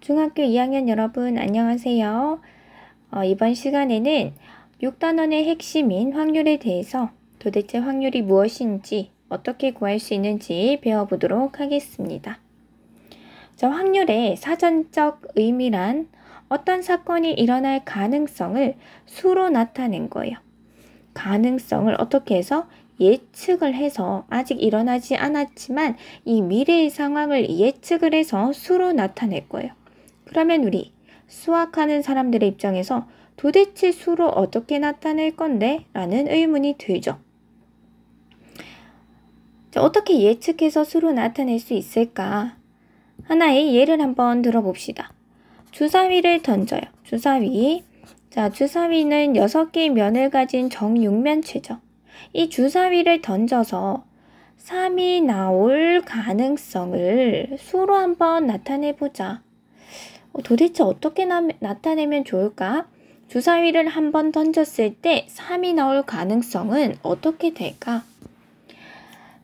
중학교 2학년 여러분 안녕하세요. 이번 시간에는 6단원의 핵심인 확률에 대해서 도대체 확률이 무엇인지 어떻게 구할 수 있는지 배워보도록 하겠습니다. 확률의 사전적 의미란 어떤 사건이 일어날 가능성을 수로 나타낸 거예요. 가능성을 어떻게 해서 예측을 해서 아직 일어나지 않았지만 이 미래의 상황을 예측을 해서 수로 나타낼 거예요. 그러면 우리 수학하는 사람들의 입장에서 도대체 수로 어떻게 나타낼 건데? 라는 의문이 들죠. 어떻게 예측해서 수로 나타낼 수 있을까? 하나의 예를 한번 들어봅시다. 주사위를 던져요. 주사위. 주사위는 6개의 면을 가진 정육면체죠. 이 주사위를 던져서 3이 나올 가능성을 수로 한번 나타내보자. 도대체 어떻게 나타내면 좋을까? 주사위를 한번 던졌을 때 3이 나올 가능성은 어떻게 될까?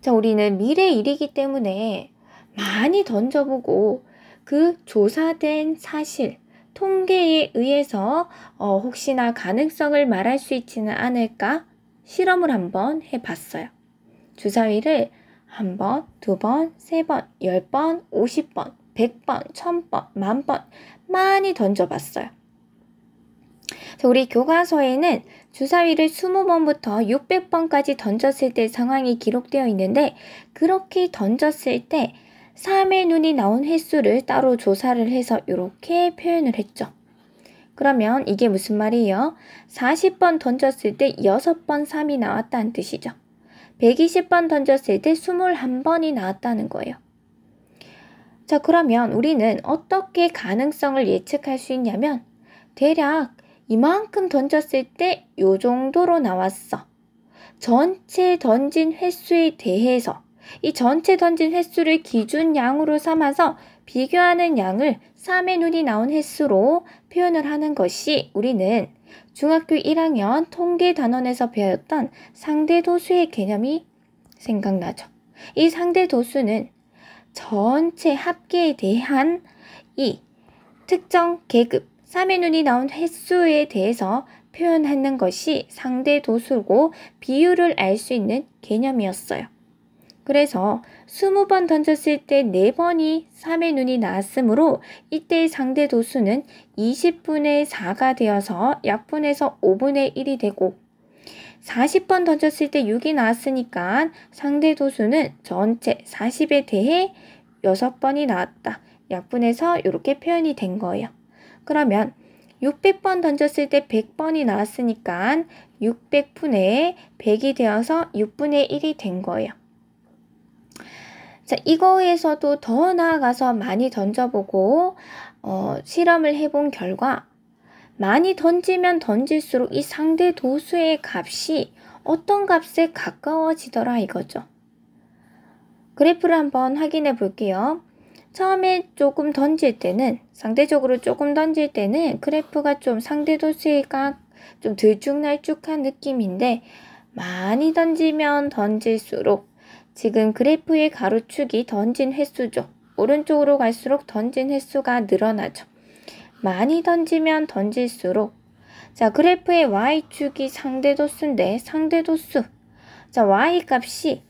우리는 미래의 일이기 때문에 많이 던져보고 그 조사된 사실, 통계에 의해서 혹시나 가능성을 말할 수 있지는 않을까? 실험을 한번 해봤어요. 주사위를 1번, 2번, 3번, 10번, 50번, 100번, 1000번, 10,000번 많이 던져봤어요. 우리 교과서에는 주사위를 20번부터 600번까지 던졌을 때 상황이 기록되어 있는데 그렇게 던졌을 때 3의 눈이 나온 횟수를 따로 조사를 해서 이렇게 표현을 했죠. 그러면 이게 무슨 말이에요? 40번 던졌을 때 6번 3이 나왔다는 뜻이죠. 120번 던졌을 때 21번이 나왔다는 거예요. 그러면 우리는 어떻게 가능성을 예측할 수 있냐면 대략 이만큼 던졌을 때 요 정도로 나왔어. 전체 던진 횟수에 대해서 이 전체 던진 횟수를 기준 양으로 삼아서 비교하는 양을 3의 눈이 나온 횟수로 표현을 하는 것이 우리는 중학교 1학년 통계 단원에서 배웠던 상대도수의 개념이 생각나죠. 이 상대도수는 전체 합계에 대한 이 특정 계급 3의 눈이 나온 횟수에 대해서 표현하는 것이 상대도수고 비율을 알 수 있는 개념이었어요. 그래서 20번 던졌을 때 4번이 3의 눈이 나왔으므로 이때의 상대도수는 20분의 4가 되어서 약분해서 5분의 1이 되고 40번 던졌을 때 6이 나왔으니까 상대도수는 전체 40에 대해 6번이 나왔다. 약분해서 이렇게 표현이 된 거예요. 그러면 600번 던졌을 때 100번이 나왔으니까 600분의 100이 되어서 6분의 1이 된 거예요. 이거에서도 더 나아가서 많이 던져보고 실험을 해본 결과 많이 던지면 던질수록 이 상대 도수의 값이 어떤 값에 가까워지더라 이거죠. 그래프를 한번 확인해 볼게요. 처음에 조금 던질 때는 상대적으로 조금 던질 때는 그래프가 좀 상대 도수가 좀 들쭉날쭉한 느낌인데 많이 던지면 던질수록 지금 그래프의 가로축이 던진 횟수죠. 오른쪽으로 갈수록 던진 횟수가 늘어나죠. 많이 던지면 던질수록 그래프의 y축이 상대도수인데 상대도수 y값이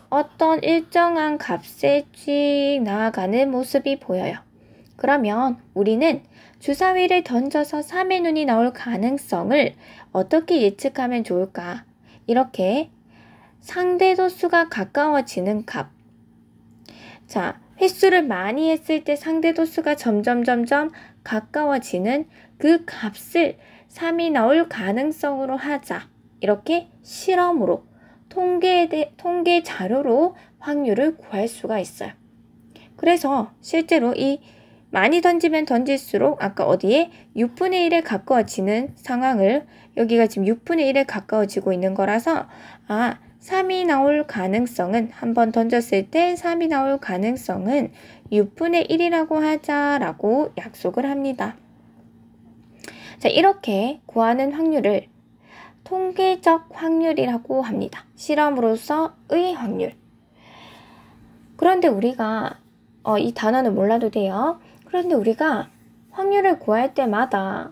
어떤 일정한 값에 쭉 나아가는 모습이 보여요. 그러면 우리는 주사위를 던져서 3의 눈이 나올 가능성을 어떻게 예측하면 좋을까? 이렇게 상대도수가 가까워지는 값. 횟수를 많이 했을 때 상대도수가 점점 가까워지는 그 값을 3이 나올 가능성으로 하자. 이렇게 실험으로 통계 자료로 확률을 구할 수가 있어요. 그래서 실제로 이 많이 던지면 던질수록 아까 어디에 6분의 1에 가까워지는 상황을 여기가 지금 6분의 1에 가까워지고 있는 거라서 3이 나올 가능성은 한번 던졌을 때 3이 나올 가능성은 6분의 1이라고 하자라고 약속을 합니다. 이렇게 구하는 확률을 통계적 확률이라고 합니다. 실험으로서의 확률. 그런데 우리가 이 단어는 몰라도 돼요. 그런데 우리가 확률을 구할 때마다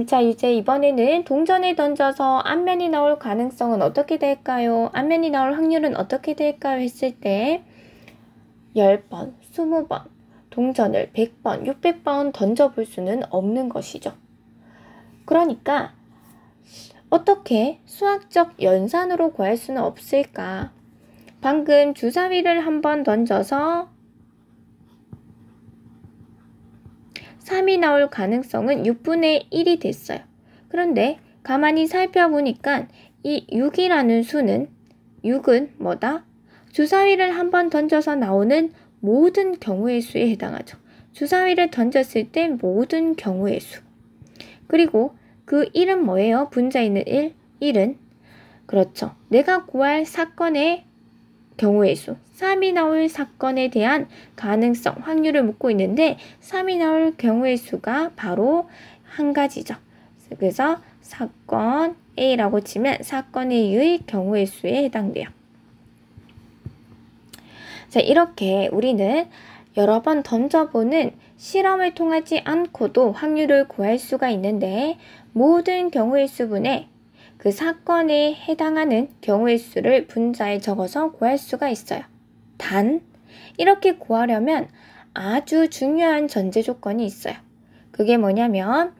자, 이제 이번에는 동전을 던져서 앞면이 나올 가능성은 어떻게 될까요? 앞면이 나올 확률은 어떻게 될까요? 했을 때 10번, 20번, 동전을 100번, 600번 던져볼 수는 없는 것이죠. 그러니까 어떻게 수학적 연산으로 구할 수는 없을까? 방금 주사위를 한번 던져서 3이 나올 가능성은 6분의 1이 됐어요. 그런데 가만히 살펴보니까 이 6이라는 수는 6은 뭐다? 주사위를 한번 던져서 나오는 모든 경우의 수에 해당하죠. 주사위를 던졌을 때 모든 경우의 수. 그리고 그 1은 뭐예요? 분자 있는 1. 1은 그렇죠. 내가 구할 사건의 경우의 수. 3이 나올 사건에 대한 가능성, 확률을 묻고 있는데 3이 나올 경우의 수가 바로 한 가지죠. 그래서 사건 A라고 치면 사건 A의 경우의 수에 해당돼요. 자, 이렇게 우리는 여러 번 던져보는 실험을 통하지 않고도 확률을 구할 수가 있는데 모든 경우의 수분에 그 사건에 해당하는 경우의 수를 분자에 적어서 구할 수가 있어요. 단, 이렇게 구하려면 아주 중요한 전제 조건이 있어요. 그게 뭐냐면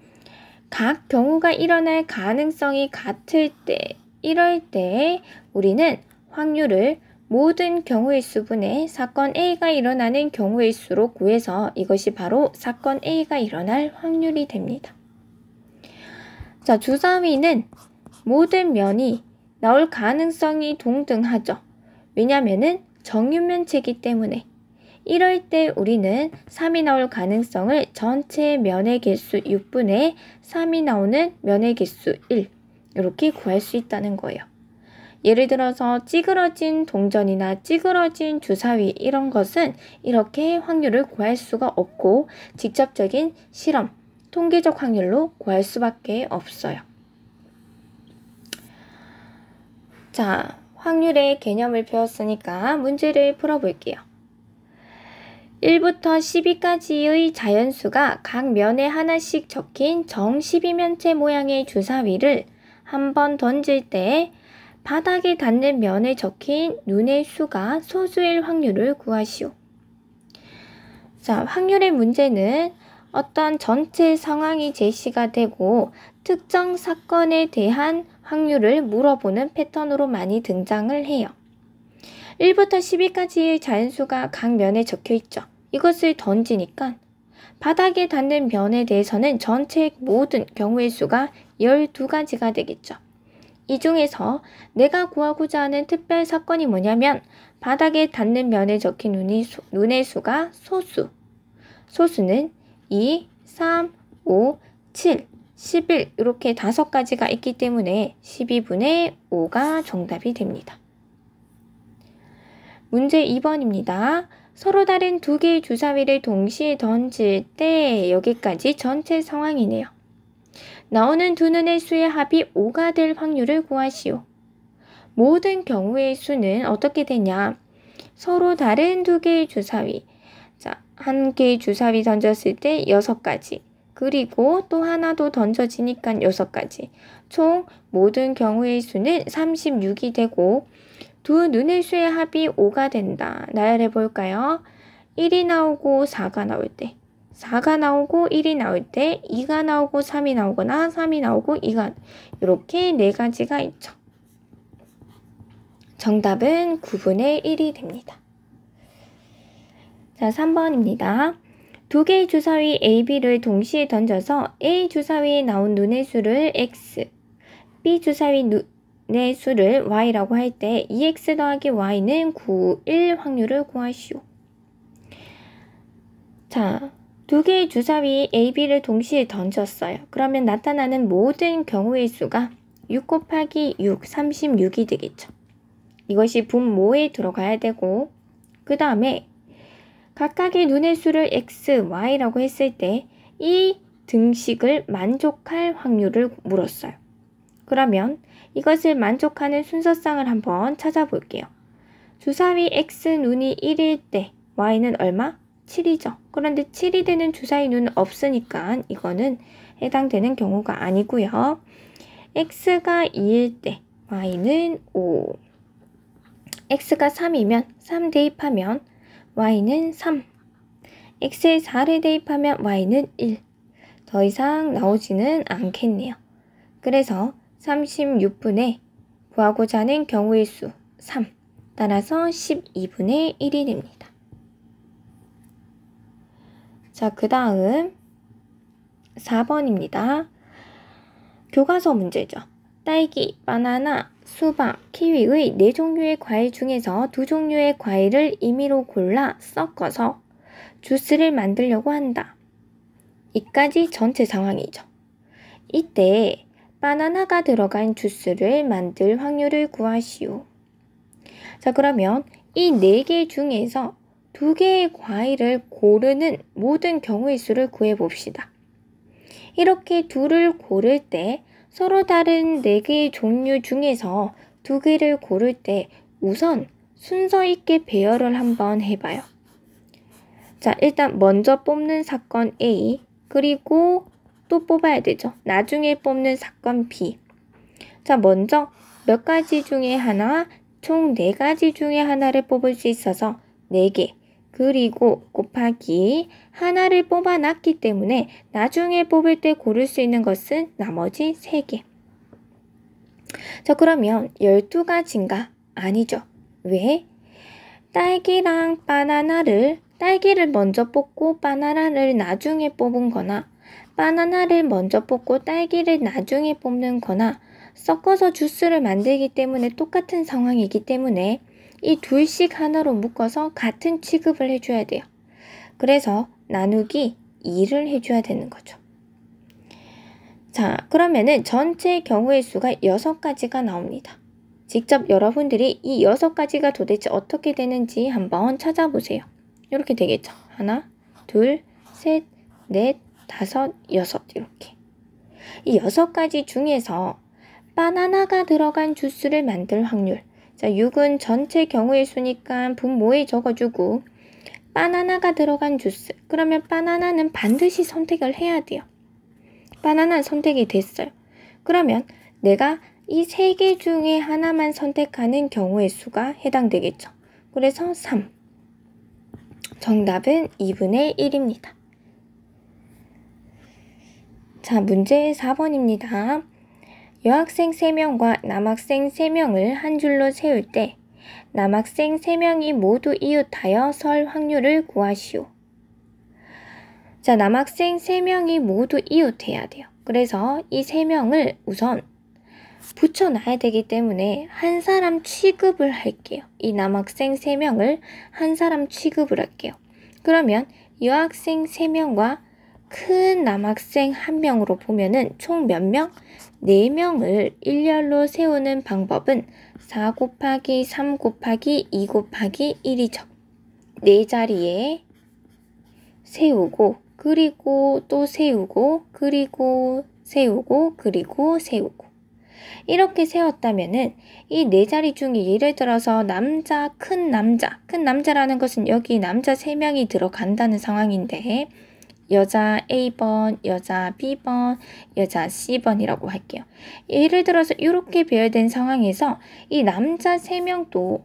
각 경우가 일어날 가능성이 같을 때, 이럴 때 우리는 확률을 모든 경우의 수분의 사건 A가 일어나는 경우의 수로 구해서 이것이 바로 사건 A가 일어날 확률이 됩니다. 자, 주사위는 모든 면이 나올 가능성이 동등하죠. 왜냐면은 정육면체이기 때문에. 이럴 때 우리는 3이 나올 가능성을 전체 면의 개수 6분의 3이 나오는 면의 개수 1 이렇게 구할 수 있다는 거예요. 예를 들어서 찌그러진 동전이나 찌그러진 주사위 이런 것은 이렇게 확률을 구할 수가 없고 직접적인 실험, 통계적 확률로 구할 수밖에 없어요. 자, 확률의 개념을 배웠으니까 문제를 풀어볼게요. 1부터 12까지의 자연수가 각 면에 하나씩 적힌 정 12면체 모양의 주사위를 한번 던질 때 바닥에 닿는 면에 적힌 눈의 수가 소수일 확률을 구하시오. 자, 확률의 문제는 어떤 전체 상황이 제시가 되고 특정 사건에 대한 확률을 물어보는 패턴으로 많이 등장을 해요. 1부터 12까지의 자연수가 각 면에 적혀 있죠. 이것을 던지니까 바닥에 닿는 면에 대해서는 전체 모든 경우의 수가 12가지가 되겠죠. 이 중에서 내가 구하고자 하는 특별 사건이 뭐냐면 바닥에 닿는 면에 적힌 눈의 수가 소수. 소수는 2, 3, 5, 7, 11 이렇게 5가지가 있기 때문에 12분의 5가 정답이 됩니다. 문제 2번입니다. 서로 다른 두 개의 주사위를 동시에 던질 때 여기까지 전체 상황이네요. 나오는 두 눈의 수의 합이 5가 될 확률을 구하시오. 모든 경우의 수는 어떻게 되냐? 서로 다른 두 개의 주사위. 자, 한 개의 주사위 던졌을 때 6가지. 그리고 또 하나 더 던져지니까 6가지. 총 모든 경우의 수는 36이 되고 두 눈의 수의 합이 5가 된다. 나열해 볼까요? 1이 나오고 4가 나올 때, 4가 나오고 1이 나올 때, 2가 나오고 3이 나오거나 3이 나오고 2가 이렇게 4가지가 있죠. 정답은 9분의 1이 됩니다. 자, 3번입니다. 두 개의 주사위 A, B를 동시에 던져서 A 주사위에 나온 눈의 수를 X, B 주사위 눈의 수를 Y라고 할 때 2X 더하기 Y는 9, 1 확률을 구하시오. 자, 두 개의 주사위 A, B를 동시에 던졌어요. 그러면 나타나는 모든 경우의 수가 6 곱하기 6, 36이 되겠죠. 이것이 분모에 들어가야 되고 그 다음에 각각의 눈의 수를 X, Y라고 했을 때 이 등식을 만족할 확률을 물었어요. 그러면 이것을 만족하는 순서상을 한번 찾아볼게요. 주사위 X 눈이 1일 때 Y는 얼마? 7이죠. 그런데 7이 되는 주사위 누는 없으니까 이거는 해당되는 경우가 아니고요. x가 2일 때 y는 5. x가 3이면 3 대입하면 y는 3. x에 4를 대입하면 y는 1. 더 이상 나오지는 않겠네요. 그래서 36분의 구하고자 하는 경우의 수 3. 따라서 12분의 1이 됩니다. 자, 그 다음 4번입니다. 교과서 문제죠. 딸기, 바나나, 수박, 키위의 4종류의 과일 중에서 2종류의 과일을 임의로 골라 섞어서 주스를 만들려고 한다. 이까지 전체 상황이죠. 이때 바나나가 들어간 주스를 만들 확률을 구하시오. 자, 그러면 이 4개 중에서 2개의 과일을 고르는 모든 경우의 수를 구해봅시다. 이렇게 둘을 고를 때 서로 다른 4개의 종류 중에서 2개를 고를 때 우선 순서 있게 배열을 한번 해봐요. 자, 일단 먼저 뽑는 사건 A, 그리고 또 뽑아야 되죠. 나중에 뽑는 사건 B. 자, 먼저 몇 가지 중에 하나, 총 4가지 중에 하나를 뽑을 수 있어서 4개, 그리고 곱하기 하나를 뽑아놨기 때문에 나중에 뽑을 때 고를 수 있는 것은 나머지 3개. 자, 그러면 12가지인가? 아니죠. 왜? 딸기랑 딸기를 먼저 뽑고 바나나를 나중에 뽑은 거나 바나나를 먼저 뽑고 딸기를 나중에 뽑는 거나 섞어서 주스를 만들기 때문에 똑같은 상황이기 때문에 이 둘씩 하나로 묶어서 같은 취급을 해줘야 돼요. 그래서 나누기 2를 해줘야 되는 거죠. 자, 그러면은 전체 경우의 수가 6가지가 나옵니다. 직접 여러분들이 이 6가지가 도대체 어떻게 되는지 한번 찾아보세요. 이렇게 되겠죠. 하나, 둘, 셋, 넷, 다섯, 여섯 이렇게. 이 6가지 중에서 바나나가 들어간 주스를 만들 확률. 자, 6은 전체 경우의 수니까 분모에 적어주고 바나나가 들어간 주스. 그러면 바나나는 반드시 선택을 해야 돼요. 바나나는 선택이 됐어요. 그러면 내가 이 3개 중에 하나만 선택하는 경우의 수가 해당되겠죠. 그래서 3. 정답은 2분의 1입니다. 자, 문제 4번입니다. 여학생 3명과 남학생 3명을 한 줄로 세울 때 남학생 3명이 모두 이웃하여 설 확률을 구하시오. 자, 남학생 3명이 모두 이웃해야 돼요. 그래서 이 3명을 우선 붙여놔야 되기 때문에 한 사람 취급을 할게요. 이 남학생 3명을 한 사람 취급을 할게요. 그러면 여학생 3명과 큰 남학생 1명으로 보면은 총 몇 명? 4명을 일렬로 세우는 방법은 4 곱하기 3 곱하기 2 곱하기 1이죠. 4자리에 세우고 그리고 또 세우고 그리고 세우고 그리고 세우고 이렇게 세웠다면은 이 4자리 중에 예를 들어서 큰 남자라는 것은 여기 남자 3명이 들어간다는 상황인데 여자 A번, 여자 B번, 여자 C번이라고 할게요. 예를 들어서 이렇게 배열된 상황에서 이 남자 3명도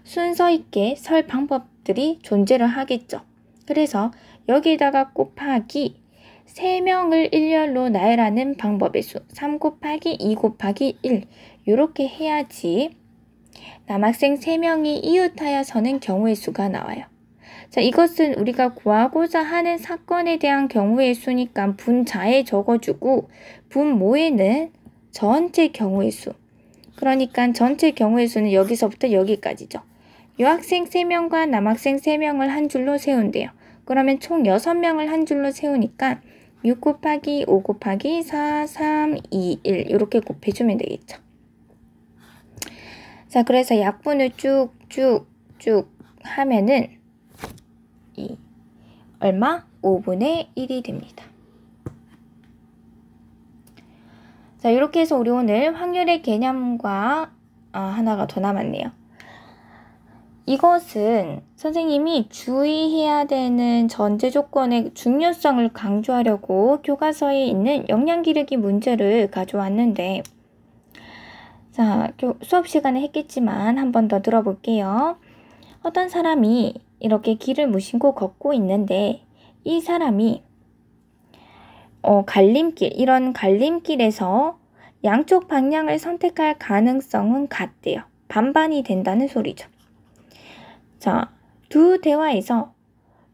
순서 있게 설 방법들이 존재를 하겠죠. 그래서 여기다가 곱하기 3명을 일렬로 나열하는 방법의 수 3 곱하기 2 곱하기 1 이렇게 해야지 남학생 3명이 이웃하여 서는 경우의 수가 나와요. 자, 이것은 우리가 구하고자 하는 사건에 대한 경우의 수니까 분자에 적어주고 분모에는 전체 경우의 수. 그러니까 전체 경우의 수는 여기서부터 여기까지죠. 여학생 3명과 남학생 3명을 한 줄로 세운대요. 그러면 총 6명을 한 줄로 세우니까 6 곱하기 5 곱하기 4, 3, 2, 1 이렇게 곱해주면 되겠죠. 자, 그래서 약분을 쭉쭉쭉 하면은 얼마? 5분의 1이 됩니다. 자, 이렇게 해서 우리 오늘 확률의 개념과 하나가 더 남았네요. 이것은 선생님이 주의해야 되는 전제 조건의 중요성을 강조하려고 교과서에 있는 영양기르기 문제를 가져왔는데, 자, 수업 시간에 했겠지만 한 번 더 들어볼게요. 어떤 사람이 이렇게 길을 무심코 걷고 있는데 이 사람이 이런 갈림길에서 양쪽 방향을 선택할 가능성은 같대요. 반반이 된다는 소리죠. 자, 두 대화에서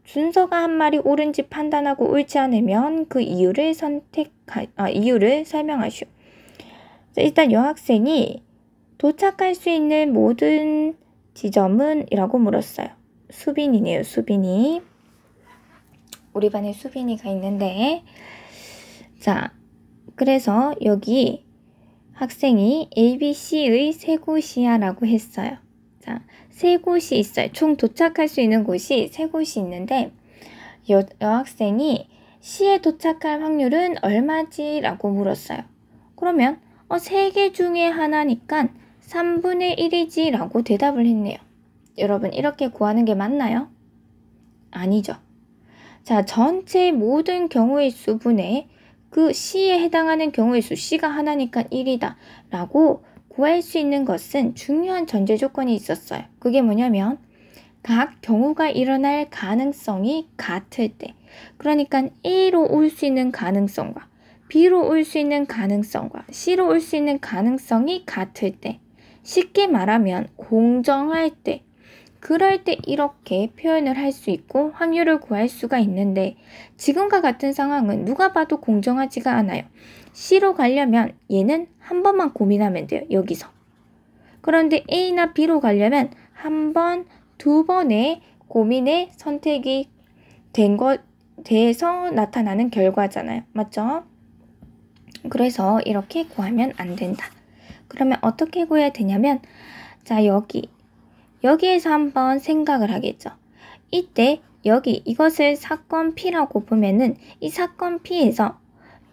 준서가 한 말이 옳은지 판단하고 옳지 않으면 그 이유를 설명하시오. 자, 일단 여학생이 도착할 수 있는 모든 지점은? 이라고 물었어요. 수빈이네요, 수빈이. 우리 반에 수빈이가 있는데, 자, 그래서 여기 학생이 ABC의 세 곳이야 라고 했어요. 자, 세 곳이 있어요. 총 도착할 수 있는 곳이 세 곳이 있는데, 여학생이 C에 도착할 확률은 얼마지? 라고 물었어요. 그러면 세 개 중에 하나니까 3분의 1이지 라고 대답을 했네요. 여러분, 이렇게 구하는 게 맞나요? 아니죠. 자, 전체 모든 경우의 수분에 그 C에 해당하는 경우의 수, C가 하나니까 1이다 라고 구할 수 있는 것은 중요한 전제 조건이 있었어요. 그게 뭐냐면 각 경우가 일어날 가능성이 같을 때, 그러니까 A로 올 수 있는 가능성과 B로 올 수 있는 가능성과 C로 올 수 있는 가능성이 같을 때, 쉽게 말하면 공정할 때, 그럴 때 이렇게 표현을 할 수 있고 확률을 구할 수가 있는데, 지금과 같은 상황은 누가 봐도 공정하지가 않아요. C로 가려면 얘는 한 번만 고민하면 돼요. 여기서. 그런데 A나 B로 가려면 한 번, 두 번의 고민의 선택이 돼서 나타나는 결과잖아요. 맞죠? 그래서 이렇게 구하면 안 된다. 그러면 어떻게 구해야 되냐면, 자, 여기에서 한번 생각을 하겠죠. 이때 이것을 사건 P라고 보면은 이 사건 P에서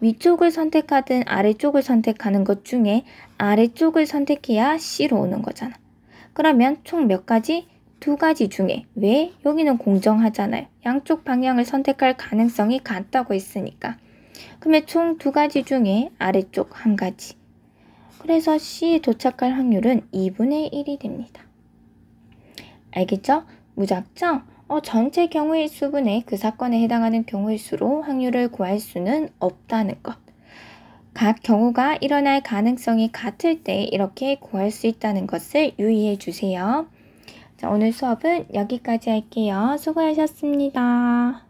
위쪽을 선택하든 아래쪽을 선택하는 것 중에 아래쪽을 선택해야 C로 오는 거잖아. 그러면 총 몇 가지? 두 가지 중에. 왜? 여기는 공정하잖아요. 양쪽 방향을 선택할 가능성이 같다고 했으니까. 그러면 총 두 가지 중에 아래쪽 한 가지. 그래서 C에 도착할 확률은 2분의 1이 됩니다. 알겠죠? 무작정 전체 경우의 수분에 그 사건에 해당하는 경우의 수로 확률을 구할 수는 없다는 것. 각 경우가 일어날 가능성이 같을 때 이렇게 구할 수 있다는 것을 유의해 주세요. 자, 오늘 수업은 여기까지 할게요. 수고하셨습니다.